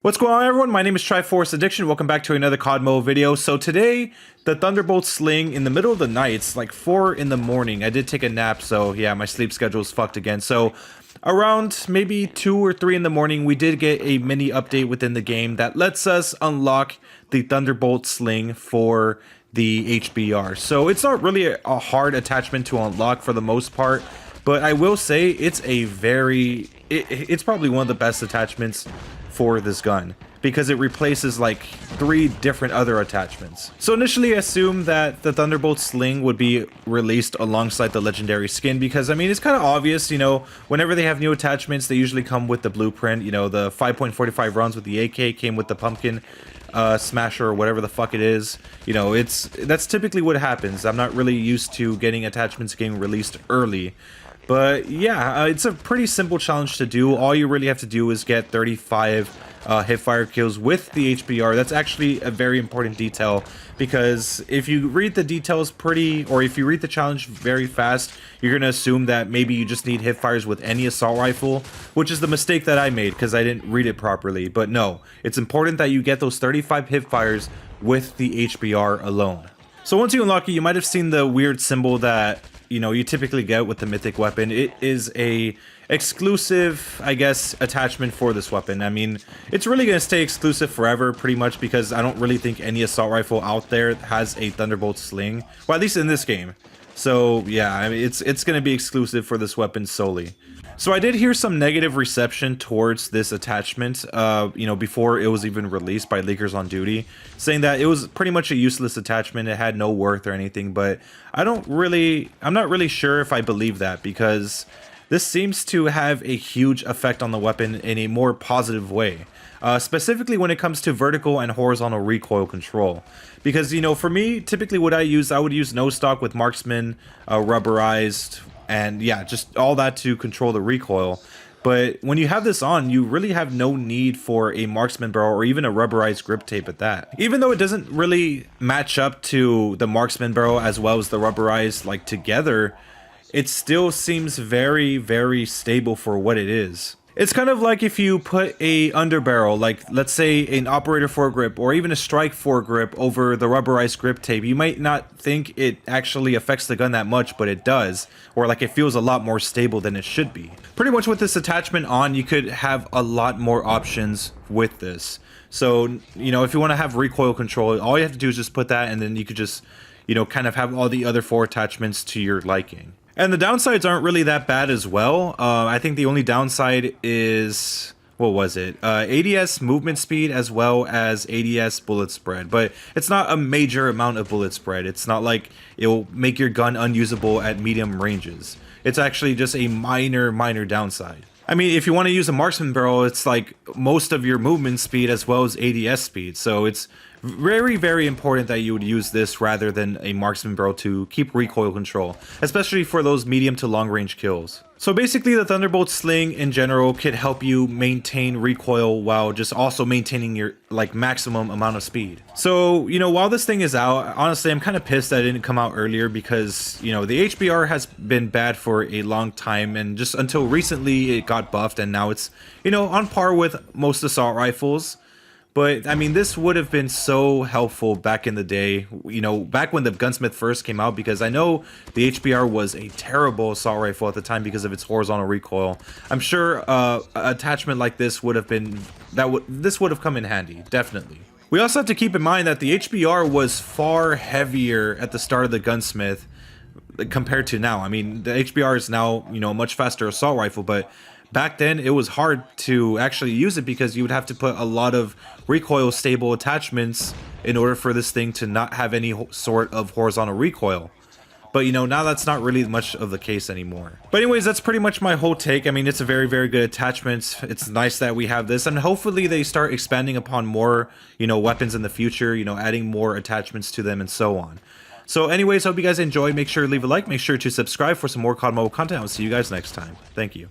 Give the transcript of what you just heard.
What's going on, everyone? My name is Triforce Addiction. Welcome back to another COD mode video. So today, the Thunderbolt Sling in the middle of the night, it's like 4 in the morning. I did take a nap, so yeah, my sleep schedule is fucked again. So around maybe 2 or 3 in the morning, we did get a mini update within the game that lets us unlock the Thunderbolt Sling for the HBR. So it's not really a hard attachment to unlock for the most part, but I will say it's a it's probably one of the best attachments for this gun because it replaces like 3 different other attachments. So initially I assumed that the Thunderbolt Sling would be released alongside the legendary skin because I mean it's kind of obvious, you know, whenever they have new attachments they usually come with the blueprint. You know, the 5.45 rounds with the AK came with the pumpkin smasher or whatever the fuck it is. You know, that's typically what happens. I'm not really used to getting attachments getting released early. But yeah, it's a pretty simple challenge to do. All you really have to do is get 35 hipfire kills with the HBR. That's actually a very important detail because if you read the details if you read the challenge very fast, you're going to assume that maybe you just need hipfires with any assault rifle, which is the mistake that I made because I didn't read it properly. But no, it's important that you get those 35 hipfires with the HBR alone. So once you unlock it, you might have seen the weird symbol that you typically get with the mythic weapon. It is a exclusive, I guess, attachment for this weapon. I mean, it's really going to stay exclusive forever, pretty much, because I don't really think any assault rifle out there has a Thunderbolt Sling. Well, at least in this game. So, yeah, I mean, it's going to be exclusive for this weapon solely. So I did hear some negative reception towards this attachment, before it was even released by leakers on duty, saying that it was pretty much a useless attachment, it had no worth or anything, but I'm not really sure if I believe that, because this seems to have a huge effect on the weapon in a more positive way. Specifically when it comes to vertical and horizontal recoil control. Because, for me, typically what I would use no stock with marksman, rubberized, and yeah, just all that to control the recoil. But when you have this on, you really have no need for a marksman barrel or even a rubberized grip tape at that. Even though it doesn't really match up to the marksman barrel as well as the rubberized like together, it still seems very, very stable for what it is. It's kind of like if you put a underbarrel, like let's say an operator foregrip or even a strike foregrip over the rubberized grip tape. You might not think it actually affects the gun that much, but it does. Or like it feels a lot more stable than it should be. Pretty much with this attachment on, you could have a lot more options with this. So, if you want to have recoil control, all you have to do is just put that and then you could just, kind of have all the other 4 attachments to your liking. And the downsides aren't really that bad as well. I think the only downside is, what was it? ADS movement speed as well as ADS bullet spread. But it's not a major amount of bullet spread. It's not like it'll make your gun unusable at medium ranges. It's actually just a minor downside. I mean, if you want to use a marksman barrel, it's like most of your movement speed as well as ADS speed. So it's very, very important that you would use this rather than a marksman barrel to keep recoil control, especially for those medium to long range kills. So basically the Thunderbolt Sling in general could help you maintain recoil while just also maintaining your maximum amount of speed. So, while this thing is out, honestly, I'm kind of pissed that it didn't come out earlier because, the HBR has been bad for a long time and just until recently it got buffed and now it's, on par with most assault rifles. But, I mean, this would have been so helpful back in the day, back when the gunsmith first came out, because I know the HBR was a terrible assault rifle at the time because of its horizontal recoil. I'm sure an attachment like this would have this would have come in handy, definitely. We also have to keep in mind that the HBR was far heavier at the start of the gunsmith compared to now. I mean, the HBR is now, a much faster assault rifle, but back then, it was hard to actually use it because you would have to put a lot of recoil stable attachments in order for this thing to not have any sort of horizontal recoil. But, now that's not really much of the case anymore. But anyways, that's pretty much my whole take. I mean, it's a very, very good attachment. It's nice that we have this. And hopefully they start expanding upon more, weapons in the future, adding more attachments to them and so on. So anyways, hope you guys enjoyed. Make sure to leave a like. Make sure to subscribe for some more COD mobile content. I'll see you guys next time. Thank you.